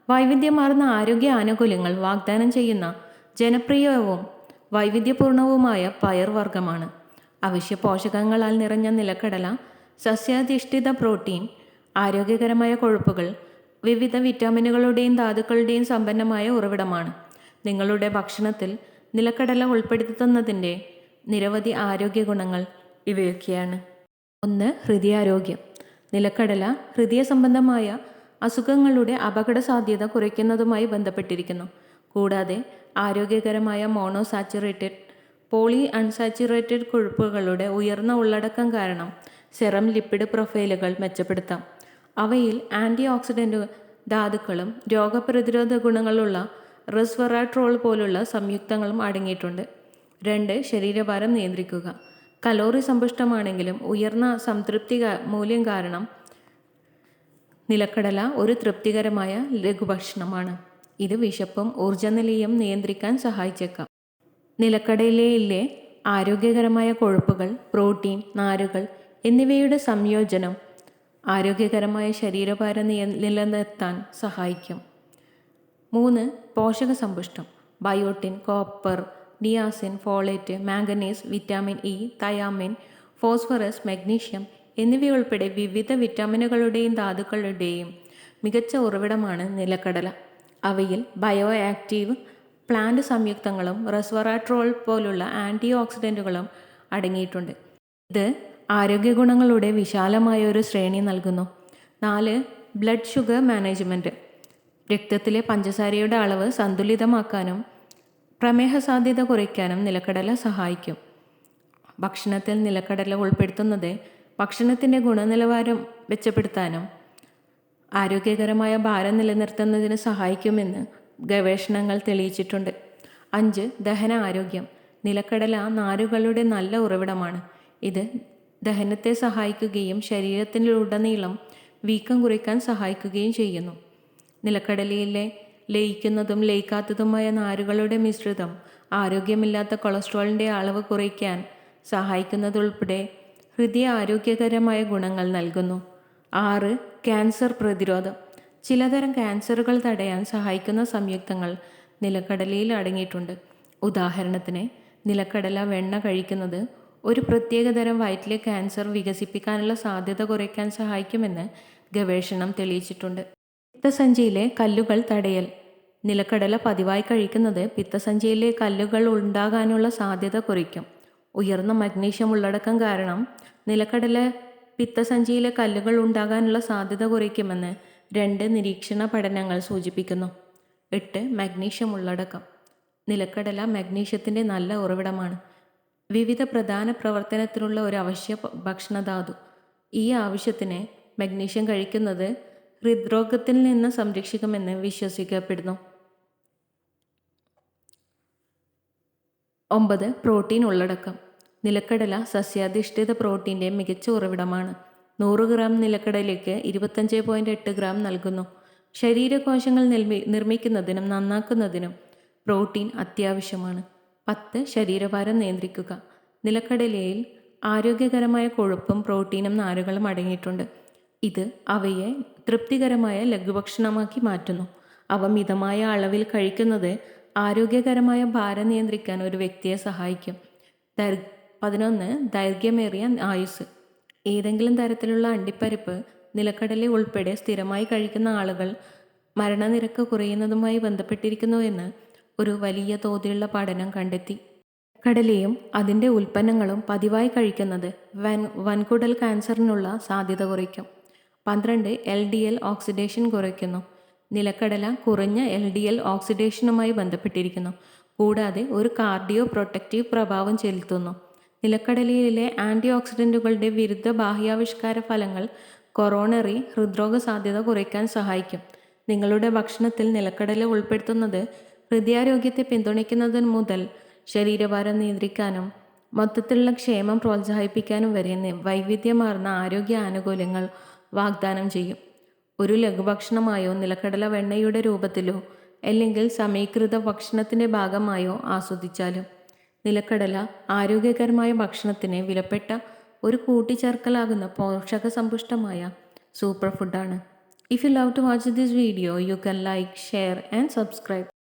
വൈവിധ്യമാർന്ന ആരോഗ്യ ആനുകൂല്യങ്ങൾ വാഗ്ദാനം ചെയ്യുന്ന ജനപ്രിയവും വൈവിധ്യപൂർണവുമായ പയർവർഗ്ഗമാണ്. അവശ്യ പോഷകങ്ങളാൽ നിറഞ്ഞ നിലക്കടല സസ്യാധിഷ്ഠിത പ്രോട്ടീൻ, ആരോഗ്യകരമായ കൊഴുപ്പുകൾ, വിവിധ വിറ്റാമിനുകളുടെയും ധാതുക്കളുടെയും സമ്പന്നമായ ഉറവിടമാണ്. നിങ്ങളുടെ ഭക്ഷണത്തിൽ നിലക്കടല ഉൾപ്പെടുത്തുന്നതിൻ്റെ നിരവധി ആരോഗ്യ ഗുണങ്ങൾ ഇവയൊക്കെയാണ്. 1. ഹൃദയാരോഗ്യം. നിലക്കടല ഹൃദയ സംബന്ധമായ അസുഖങ്ങളുടെ അപകട സാധ്യത കുറയ്ക്കുന്നതുമായി ബന്ധപ്പെട്ടിരിക്കുന്നു. കൂടാതെ ആരോഗ്യകരമായ മോണോസാച്ചുറേറ്റഡ്, പോളി അൺസാച്ചുറേറ്റഡ് കൊഴുപ്പുകളുടെ ഉയർന്ന ഉള്ളടക്കം കാരണം സെറം ലിപ്പിഡ് പ്രൊഫൈലുകൾ മെച്ചപ്പെടുത്താം. അവയിൽ ആൻറ്റി ഓക്സിഡൻ്റ് ധാതുക്കളും രോഗപ്രതിരോധ ഗുണങ്ങളുള്ള റെസ്വെറാട്രോൾ പോലുള്ള സംയുക്തങ്ങളും അടങ്ങിയിട്ടുണ്ട്. 2. ശരീരഭാരം നിയന്ത്രിക്കുക. കലോറി സമ്പുഷ്ടമാണെങ്കിലും ഉയർന്ന സംതൃപ്തി മൂല്യം കാരണം നിലക്കടല ഒരു തൃപ്തികരമായ ലഘുഭക്ഷണമാണ്. ഇത് വിശപ്പും ഊർജ്ജനിലയും നിയന്ത്രിക്കാൻ സഹായിച്ചേക്കാം. നിലക്കടലയിലെ ആരോഗ്യകരമായ കൊഴുപ്പുകൾ, പ്രോട്ടീൻ, നാരുകൾ എന്നിവയുടെ സംയോജനം ആരോഗ്യകരമായ ശരീരഭാരം നിലനിർത്താൻ സഹായിക്കും. 3. പോഷക സമ്പുഷ്ടം. Biotin, copper, niacin, folate, manganese, vitamin E, thiamine, phosphorus, magnesium എന്നിവയുൾപ്പെടെ വിവിധ വിറ്റാമിനുകളുടെയും ധാതുക്കളുടെയും മികച്ച ഉറവിടമാണ് നിലക്കടല. അവയിൽ ബയോ ആക്റ്റീവ് പ്ലാന്റ് സംയുക്തങ്ങളും റെസ്വെറാട്രോൾ പോലുള്ള ആൻറ്റി ഓക്സിഡൻറ്റുകളും അടങ്ങിയിട്ടുണ്ട്. ഇത് ആരോഗ്യ ഗുണങ്ങളുടെ വിശാലമായ ഒരു ശ്രേണി നൽകുന്നു. 4. Blood sugar management. രക്തത്തിലെ പഞ്ചസാരയുടെ അളവ് സന്തുലിതമാക്കാനും പ്രമേഹ സാധ്യത കുറയ്ക്കാനും നിലക്കടല സഹായിക്കും. ഭക്ഷണത്തിൽ നിലക്കടല ഉൾപ്പെടുത്തുന്നത് ഭക്ഷണത്തിൻ്റെ ഗുണനിലവാരം മെച്ചപ്പെടുത്താനും ആരോഗ്യകരമായ ഭാരം നിലനിർത്തുന്നതിന് സഹായിക്കുമെന്ന് ഗവേഷണങ്ങൾ തെളിയിച്ചിട്ടുണ്ട്. 5. ദഹന ആരോഗ്യം. നിലക്കടല നാരുകളുടെ നല്ല ഉറവിടമാണ്. ഇത് ദഹനത്തെ സഹായിക്കുകയും ശരീരത്തിലുടനീളം വീക്കം കുറയ്ക്കാൻ സഹായിക്കുകയും ചെയ്യുന്നു. നിലക്കടലയിലെ ലയിക്കുന്നതും ലയിക്കാത്തതുമായ നാരുകളുടെ മിശ്രിതം ആരോഗ്യമില്ലാത്ത കൊളസ്ട്രോളിൻ്റെ അളവ് കുറയ്ക്കാൻ സഹായിക്കുന്നതുൾപ്പെടെ ഹൃദയ ആരോഗ്യകരമായ ഗുണങ്ങൾ നൽകുന്നു. 6. ക്യാൻസർ പ്രതിരോധം. ചിലതരം ക്യാൻസറുകൾ തടയാൻ സഹായിക്കുന്ന സംയുക്തങ്ങൾ നിലക്കടലയിൽ അടങ്ങിയിട്ടുണ്ട്. ഉദാഹരണത്തിന്, നിലക്കടല വെണ്ണ കഴിക്കുന്നത് ഒരു പ്രത്യേകതരം വയറ്റിലെ ക്യാൻസർ വികസിപ്പിക്കാനുള്ള സാധ്യത കുറയ്ക്കാൻ സഹായിക്കുമെന്ന് ഗവേഷണം തെളിയിച്ചിട്ടുണ്ട്. പിത്തസഞ്ചിയിലെ കല്ലുകൾ തടയൽ. നിലക്കടല പതിവായി കഴിക്കുന്നത് പിത്തസഞ്ചിയിലെ കല്ലുകൾ ഉണ്ടാകാനുള്ള സാധ്യത കുറയ്ക്കും. ഉയർന്ന മഗ്നീഷ്യം ഉള്ളടക്കം കാരണം നിലക്കടല പിത്തസഞ്ചിയിലെ കല്ലുകൾ ഉണ്ടാകാനുള്ള സാധ്യത കുറയ്ക്കുമെന്ന് 2 നിരീക്ഷണ പഠനങ്ങൾ സൂചിപ്പിക്കുന്നു. 8. മഗ്നീഷ്യം ഉള്ളടക്കം. നിലക്കടല മഗ്നീഷ്യത്തിൻ്റെ നല്ല ഉറവിടമാണ്. വിവിധ പ്രധാന പ്രവർത്തനത്തിനുള്ള ഒരു അവശ്യ ഭക്ഷണധാതു. ഈ ആവശ്യത്തിന് മഗ്നീഷ്യം കഴിക്കുന്നത് ഹൃദ്രോഗത്തിൽ നിന്ന് സംരക്ഷിക്കുമെന്ന് വിശ്വസിക്കപ്പെടുന്നു. 9. പ്രോട്ടീൻ ഉള്ളടക്കം. നിലക്കടല സസ്യാധിഷ്ഠിത പ്രോട്ടീൻ്റെ മികച്ച ഉറവിടമാണ്. 100 ഗ്രാം നിലക്കടലയ്ക്ക് 25.8 ഗ്രാം നൽകുന്നു. ശരീരകോശങ്ങൾ നിർമ്മിക്കുന്നതിനും നന്നാക്കുന്നതിനും പ്രോട്ടീൻ അത്യാവശ്യമാണ്. 10. ശരീരഭാരം നിയന്ത്രിക്കുക. നിലക്കടലയിൽ ആരോഗ്യകരമായ കൊഴുപ്പും പ്രോട്ടീനും നാരുകളും അടങ്ങിയിട്ടുണ്ട്. ഇത് അവയെ തൃപ്തികരമായ ലഘുഭക്ഷണമാക്കി മാറ്റുന്നു. അവ മിതമായ അളവിൽ കഴിക്കുന്നത് ആരോഗ്യകരമായ ഭാരം നിയന്ത്രിക്കാൻ ഒരു വ്യക്തിയെ സഹായിക്കും. 11. ദൈർഘ്യമേറിയ ആയുസ്സ്. ഏതെങ്കിലും തരത്തിലുള്ള അണ്ടിപ്പരിപ്പ്, നിലക്കടല ഉൾപ്പെടെ സ്ഥിരമായി കഴിക്കുന്ന ആളുകൾ മരണനിരക്ക് കുറയുന്നതുമായി ബന്ധപ്പെട്ടിരിക്കുന്നുവെന്ന് ഒരു വലിയ തോതിലുള്ള പഠനം കണ്ടെത്തി. കടലയും അതിൻ്റെ ഉൽപ്പന്നങ്ങളും പതിവായി കഴിക്കുന്നത് വൻകുടൽ ക്യാൻസറിനുള്ള സാധ്യത കുറയ്ക്കും. 12. LDL ഓക്സിഡേഷൻ കുറയ്ക്കുന്നു. നിലക്കടല കുറഞ്ഞ LDL ഓക്സിഡേഷനുമായി ബന്ധപ്പെട്ടിരിക്കുന്നു, കൂടാതെ ഒരു കാർഡിയോ പ്രൊട്ടക്റ്റീവ് പ്രഭാവം ചെലുത്തുന്നു. നിലക്കടലയിലെ ആൻറ്റി ഓക്സിഡൻറ്റുകളുടെ വിരുദ്ധ ബാഹ്യാവിഷ്കാര ഫലങ്ങൾ കൊറോണറി ഹൃദ്രോഗ സാധ്യത കുറയ്ക്കാൻ സഹായിക്കും. നിങ്ങളുടെ ഭക്ഷണത്തിൽ നിലക്കടല ഉൾപ്പെടുത്തുന്നത് ഹൃദയാരോഗ്യത്തെ പിന്തുണയ്ക്കുന്നതിന് മുതൽ ശരീരഭാരം നിയന്ത്രിക്കാനും മൊത്തത്തിലുള്ള ക്ഷേമം പ്രോത്സാഹിപ്പിക്കാനും വരെ വൈവിധ്യമാർന്ന ആരോഗ്യ ആനുകൂല്യങ്ങൾ വാഗ്ദാനം ചെയ്യും. ഒരു ലഘുഭക്ഷണമായോ നിലക്കടല വെണ്ണയുടെ രൂപത്തിലോ അല്ലെങ്കിൽ സമീകൃത ഭക്ഷണത്തിൻ്റെ ഭാഗമായോ ആസ്വദിച്ചാലും നിലക്കടല ആരോഗ്യകരമായ ഭക്ഷണത്തിന് വിലപ്പെട്ട ഒരു കൂട്ടിച്ചേർക്കലാകുന്ന പോഷകസമ്പുഷ്ടമായ സൂപ്പർ ഫുഡാണ്. If you love to watch this video, you can like, share and subscribe.